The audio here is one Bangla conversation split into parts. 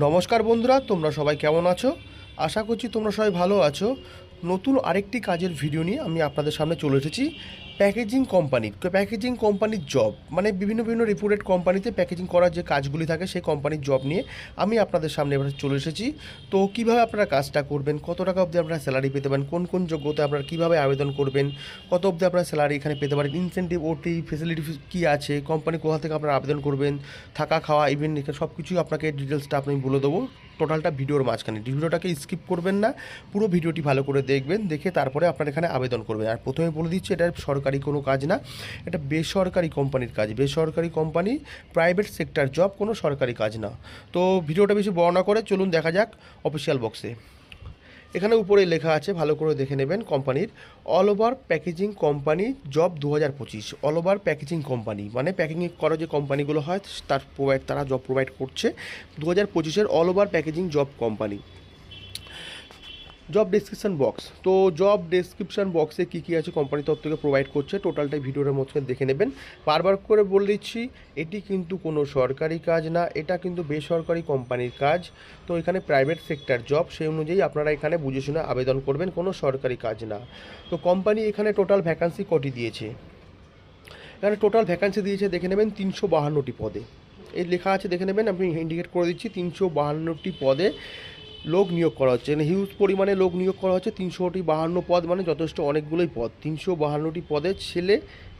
নমস্কার বন্ধুরা, তোমরা সবাই কেমন আছো? আশা করছি তোমরা সবাই ভালো আছো। নতুন আরেকটি কাজের ভিডিও নিয়ে আমি আপনাদের সামনে চলে এসেছি। প্যাকেজিং কোম্পানির জব, মানে বিভিন্ন বিভিন্ন রেপুটেড কোম্পানিতে প্যাকেজিং করার যে কাজগুলি থাকে সেই কোম্পানির জব নিয়ে আমি আপনাদের সামনে এবার চলে এসেছি। তো কীভাবে আপনারা কাজটা করবেন, কত টাকা অবধি আপনারা স্যালারি পেতে পারেন, কোন কোন যোগ্যতা আপনারা কীভাবে আবেদন করবেন, কত অবধি আপনারা স্যালারি এখানে পেতে পারেন, ইনসেন্টিভ ওটি ফেসিলিটি কী আছে, কোম্পানি কোথা থেকে আপনারা আবেদন করবেন, থাকা খাওয়া ইভেন এখানে সব কিছুই আপনাকে ডিটেলসটা আমি বলে দেবো টোটালটা ভিডিওর মাঝখানে। ভিডিওটাকে স্কিপ করবেন না, পুরো ভিডিওটি ভালো করে দেখবেন, দেখে তারপরে আপনারা এখানে আবেদন করবেন। আর প্রথমে বলে দিচ্ছি, এটা সরকারি কোনো কাজ না, এটা বেসরকারি কোম্পানির কাজ। বেসরকারি কোম্পানি, প্রাইভেট সেক্টর জব, কোনো সরকারি কাজ না। তো ভিডিওটা বেশি বর্ণনা করে চলুন দেখা যাক অফিসিয়াল বক্সে। এখানে উপরে লেখা আছে, ভালো করে দেখে নেবেন, কোম্পানির all over packaging company job 2025। All over packaging company মানে প্যাকিং করা যে কোম্পানিগুলো হয় তারা জব প্রোভাইড করছে 2025-এর all over packaging job company. Job description box, তো জব ডেসক্রিপশান বক্সে কী কী আছে কোম্পানি তরফ থেকে প্রোভাইড করছে টোটালটাই ভিডিওর মধ্যে দেখে নেবেন। বারবার করে বলে দিচ্ছি, এটি কিন্তু কোনো সরকারি কাজ না, এটা কিন্তু বেসরকারি কোম্পানির কাজ। তো এখানে প্রাইভেট সেক্টর জব, সেই অনুযায়ী আপনারা এখানে বুঝে শুনে আবেদন করবেন, কোনো সরকারি কাজ না। তো কোম্পানি এখানে টোটাল ভ্যাকান্সি কটি দিয়েছে, এখানে টোটাল ভ্যাকান্সি দিয়েছে দেখে নেবেন 352টি পদে। এই লেখা আছে দেখে নেবেন, আমি ইন্ডিকেট করে দিচ্ছি 352টি পদে লোক নিয়োগ করা হচ্ছে। মানে হিউজ পরিমাণে লোক নিয়োগ করা হচ্ছে। 352 পদ মানে যথেষ্ট অনেকগুলোই পদ। 352টি পদে ছেলে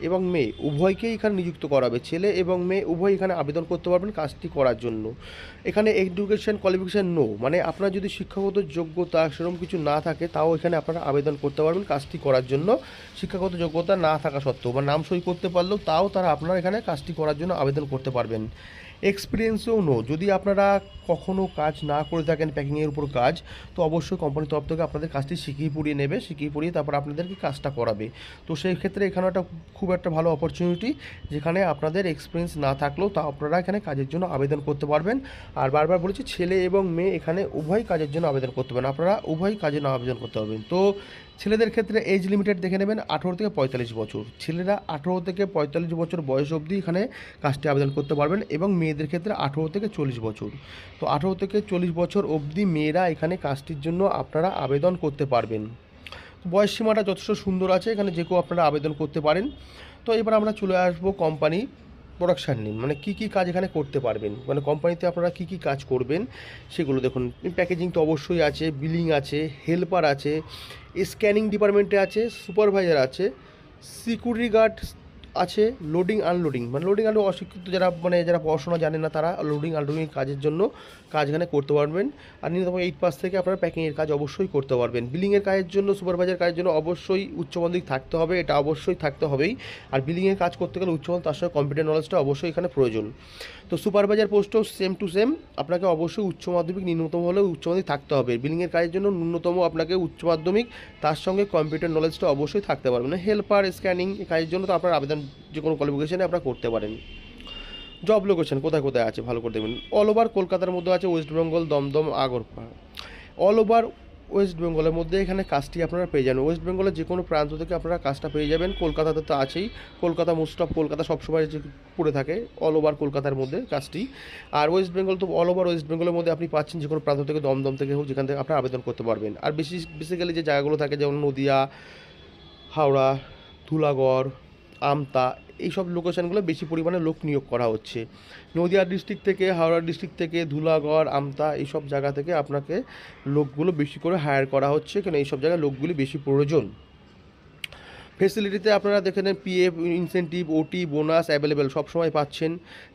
এবং মেয়ে উভয়কেই এখানে নিযুক্ত করা হবে। ছেলে এবং মেয়ে উভয় এখানে আবেদন করতে পারবেন কাজটি করার জন্য। এখানে এডুকেশন কোয়ালিফিকেশান নো, মানে আপনার যদি শিক্ষাগত যোগ্যতা সেরকম কিছু না থাকে তাও এখানে আপনারা আবেদন করতে পারবেন কাজটি করার জন্য। শিক্ষাগত যোগ্যতা না থাকা সত্ত্বেও বা নাম সই করতে পারলেও তাও তারা আপনারা এখানে কাজটি করার জন্য আবেদন করতে পারবেন। এক্সপিরিয়েন্সও নো, যদি আপনারা কখনও কাজ না করে থাকেন প্যাকিংয়ের উপর কাজ, তো অবশ্যই কোম্পানির তরফ থেকে আপনাদের কাজটি শিখিয়ে পড়িয়ে নেবে, শিখিয়ে পড়িয়ে তারপর আপনাদেরকে কাজটা করাবে। তো সেই ক্ষেত্রে এখানে একটা খুব একটা ভালো অপরচুনিটি, যেখানে আপনাদের এক্সপিরিয়েন্স না থাকলেও তা আপনারা এখানে কাজের জন্য আবেদন করতে পারবেন। আর বারবার বলেছি, ছেলে এবং মেয়ে এখানে উভয় কাজের জন্য আবেদন করতে পারেন, আপনারা উভয় কাজের জন্য আবেদন করতে পারবেন। তো ছেলেদের ক্ষেত্রে এজ লিমিটেড দেখে নেবেন 18 থেকে 45 বছর। ছেলেরা 18 থেকে 45 বছর বয়স অবধি এখানে কাজটি আবেদন করতে পারবেন, এবং মেয়েদের ক্ষেত্রে 18 থেকে 40 বছর। তো 18 থেকে 40 বছর অবধি মেয়েরা এখানে কাজটির জন্য আপনারা আবেদন করতে পারবেন। বয়স সীমাটা যথেষ্ট সুন্দর আছে, এখানে যে কেউ আপনারা আবেদন করতে পারেন। তো এবার আমরা চলে আসবো কোম্পানি প্রোডাকশান নিয়ে, মানে কী কী কাজ এখানে করতে পারবেন, মানে কোম্পানিতে আপনারা কী কী কাজ করবেন সেগুলো দেখুন। প্যাকেজিং তো অবশ্যই আছে, বিলিং আছে, হেল্পার আছে, স্ক্যানিং ডিপার্টমেন্টে আছে, সুপারভাইজার আছে, সিকিউরিটি গার্ড আছে, লোডিং আনলোডিং, মানে লোডিং আনলোডিং অশিক্ষিত যারা পড়াশোনা জানে না তারা লোডিং আনলোডিং কাজের জন্য কাজ এখানে করতে পারবেন। আর ন্যূনতম 8 পাস থেকে আপনারা প্যাকিংয়ের কাজ অবশ্যই করতে পারবেন। বিলিংয়ের কাজের জন্য, সুপারভাইজার কাজের জন্য অবশ্যই উচ্চমাধ্যমিক থাকতে হবে, এটা অবশ্যই থাকতে হবেই। আর বিলিংয়ের কাজ করতে গেলে উচ্চমাধ্যমিক, তার সঙ্গে কম্পিউটার নলেজটা অবশ্যই এখানে প্রয়োজন। তো সুপারভাইজার পোস্টও সেম টু সেম, আপনাকে অবশ্যই উচ্চ মাধ্যমিক ন্যূনতম হলেও উচ্চ মাধ্যমিক থাকতে হবে। বিলিংয়ের কাজের জন্য ন্যূনতম আপনাকে উচ্চ মাধ্যমিক, তার সঙ্গে কম্পিউটার নলেজটা অবশ্যই থাকতে পারবেন। হেল্পার স্ক্যানিং এই কাজের জন্য তো আপনার আবেদন যে কোনো কোয়ালিফিকেশানে আপনারা করতে পারেন। জব লোকেশন কোথায় কোথায় আছে ভালো করে দেখবেন। অল ওভার কলকাতার মধ্যে আছে, west Bengal, Dumdum, Agarpara. All over west বেঙ্গলের মধ্যে এখানে কাজটি আপনারা পেয়ে যাবেন। ওয়েস্ট বেঙ্গলের যে কোনো প্রান্ত থেকে আপনারা কাজটা পেয়ে যাবেন। কলকাতাতে তো আছেই, কলকাতা মোস্ট অফ কলকাতা সবসময় যে পড়ে থাকে, অল ওভার কলকাতার মধ্যে কাজটি। আর ওয়েস্ট বেঙ্গল তো অল ওভার ওয়েস্ট বেঙ্গলের মধ্যে আপনি পাচ্ছেন যে কোনো প্রান্ত থেকে, দমদম থেকে হোক, যেখান থেকে আপনারা আবেদন করতে পারবেন। আর বেসিক্যালি যে জায়গাগুলো থাকে যেমন নদিয়া, হাওড়া, ধুলাগড়, আমতা, এইসব লোকেশানগুলো বেশি পরিমাণে লোক নিয়োগ করা হচ্ছে। নদিয়া ডিস্ট্রিক্ট থেকে, হাওড়া ডিস্ট্রিক্ট থেকে, ধুলাগড়, আমতা এইসব জায়গা থেকে আপনাকে লোকগুলো বেশি করে হায়ার করা হচ্ছে, কেন এইসব জায়গায় লোকগুলি বেশি প্রয়োজন। ফেসিলিটিতে আপনারা দেখে নেন, PF, incentive, OT, bonus available সবসময় পাচ্ছেন।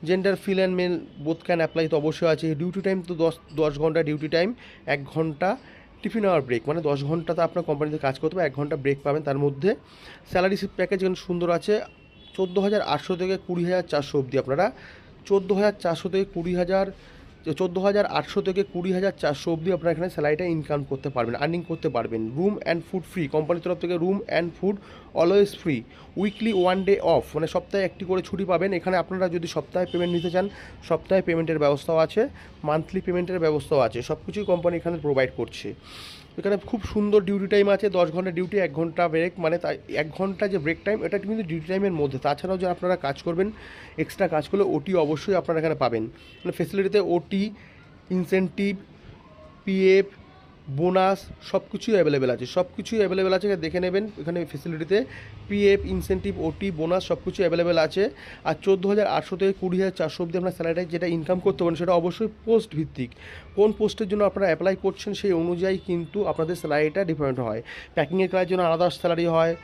Gender feel and male both can apply তো অবশ্যই আছে। ডিউটি টাইম তো 10 ঘন্টা ডিউটি টাইম, 1 ঘন্টা টিফিন আওয়ার ব্রেক, মানে 10 ঘন্টাতে আপনার কোম্পানিতে কাজ করতে হবে, 1 ঘন্টা ব্রেক পাবেন তার মধ্যে। স্যালারি প্যাকেজ এখানে সুন্দর আছে, 14,800 থেকে 20,400 অবধি আপনারা 14,400 থেকে 20,000, 14,800 থেকে 20,400 অবধি আপনারা এখানে স্যালারিটা ইনকাম করতে পারবেন, আর্নিং করতে পারবেন। রুম অ্যান্ড ফুড ফ্রি, কোম্পানির তরফ থেকে room and food always free. Weekly 1 day of, মানে সপ্তাহে একটি করে ছুটি পাবেন। এখানে আপনারা যদি সপ্তাহে পেমেন্ট নিতে চান, সপ্তাহে পেমেন্টের ব্যবস্থাও আছে, মান্থলি পেমেন্টের ব্যবস্থাও আছে, সব কিছুই কোম্পানি এখানে প্রোভাইড করছে। এখানে খুব সুন্দর ডিউটি টাইম আছে, 10 ঘন্টা ডিউটি, 1 ঘন্টা ব্রেক, মানে তাই 1 ঘন্টা যে ব্রেক টাইম এটা কিন্তু ডিউটি টাইমের মধ্যে। তাছাড়াও যে আপনারা কাজ করবেন, এক্সট্রা কাজ করলে ওটি অবশ্যই আপনারা এখানে পাবেন। মানে ফেসিলিটিতে ওটি, ইনসেনটিভ, পিএফ, বোনাস সব কিছুই অ্যাভেলেবেল আছে, সব কিছুই অ্যাভেলেবেল আছে, দেখে নেবেন এখানে ফেসিলিটিতে পিএফ, ইনসেনটিভ, ওটি, বোনাস সব কিছুই অ্যাভেলেবেল আছে। আর 14,800 থেকে 20,400 অবধি আপনার স্যালারি যেটা ইনকাম করতে পারেন সেটা অবশ্যই পোস্ট ভিত্তিক, কোন পোস্টের জন্য আপনারা অ্যাপ্লাই করছেন সেই অনুযায়ী কিন্তু আপনাদের স্যালারিটা ডিফারেন্ট হয়। প্যাকিংয়ের কাজের জন্য আলাদা স্যালারি হয়,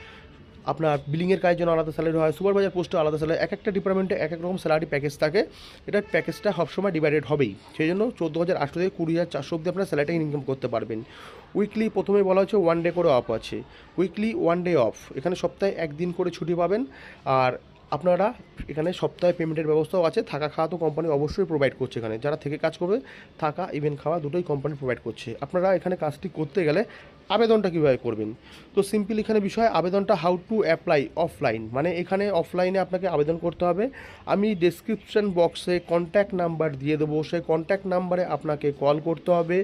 আপনার বিলিংয়ের কাজের জন্য আলাদা স্যালারি হয়, সুপারভাইজার পোস্টে আলাদা স্যালারি, এক একটা ডিপার্টমেন্টে এক এক রকম স্যালারি প্যাকেজ থাকে। এটার প্যাকেজটা সবসময় ডিভাইডেড হবেই, সেই জন্য 14,800 থেকে 20,400 অবধি আপনার স্যালারিটা ইনকাম করতে পারবেন। উইকলি প্রথমে বলা হচ্ছে 1 ডে করে অফ আছে, উইকলি 1 ডে অফ, এখানে সপ্তাহে একদিন করে ছুটি পাবেন। আর আপনারা এখানে সপ্তাহে পেমেন্টের ব্যবস্থাও আছে, থাকা খাওয়া তো কোম্পানি অবশ্যই প্রোভাইড করছে, এখানে যারা থেকে কাজ করবে থাকা ইভেন খাওয়া দুটোই কোম্পানি প্রোভাইড করছে। আপনারা এখানে কাজটি করতে গেলে আবেদনটা কীভাবে করবেন, তো সিম্পল এখানে বিষয় আবেদনটা হাউ টু অ্যাপ্লাই অফলাইন, মানে এখানে অফলাইনে আপনাকে আবেদন করতে হবে। আমি ডেসক্রিপশন বক্সে কন্ট্যাক্ট নাম্বার দিয়ে দেবো, সেই কন্ট্যাক্ট নাম্বারে আপনাকে কল করতে হবে,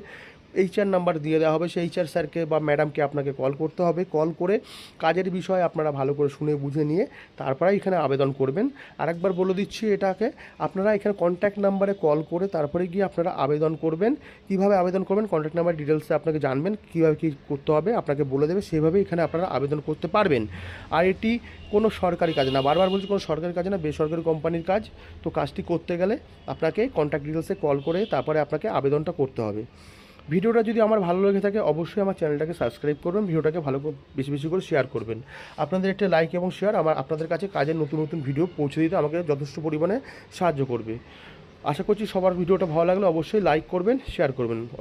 এইচআর নাম্বার দিয়ে দেওয়া হবে, সেই এইচআর স্যারকে বা ম্যাডামকে আপনাকে কল করতে হবে, কল করে কাজের বিষয়ে আপনারা ভালো করে শুনে বুঝে নিয়ে তারপরে এখানে আবেদন করবেন। আরেকবার বলে দিচ্ছি এটাকে, আপনারা এখানে কন্ট্যাক্ট নাম্বারে কল করে তারপরে গিয়ে আপনারা আবেদন করবেন। কীভাবে আবেদন করবেন, কন্ট্যাক্ট নাম্বার ডিটেলসে আপনাকে জানবেন, কীভাবে কী করতে হবে আপনাকে বলে দেবে, সেভাবে এখানে আপনারা আবেদন করতে পারবেন। আর এটি কোনো সরকারি কাজ না, বারবার বলছি কোনো সরকারি কাজ না, বেসরকারি কোম্পানির কাজ। তো কাজটি করতে গেলে আপনাকে কন্ট্যাক্ট ডিটেলসে কল করে তারপরে আপনাকে আবেদনটা করতে হবে। ভিডিওটা যদি আমার ভালো লেগে থাকে অবশ্যই আমার চ্যানেলটাকে সাবস্ক্রাইব করবেন, ভিডিওটাকে ভালো বেশি বেশি করে শেয়ার করবেন। আপনাদের একটা লাইক এবং শেয়ার আপনাদের কাছে কাজের নতুন নতুন ভিডিও পৌঁছে দিতে আমাকে যথেষ্ট পরিমাণে সাহায্য করবে। আশা করছি সবার ভিডিওটা ভালো লাগলে অবশ্যই লাইক করবেন, শেয়ার করবেন।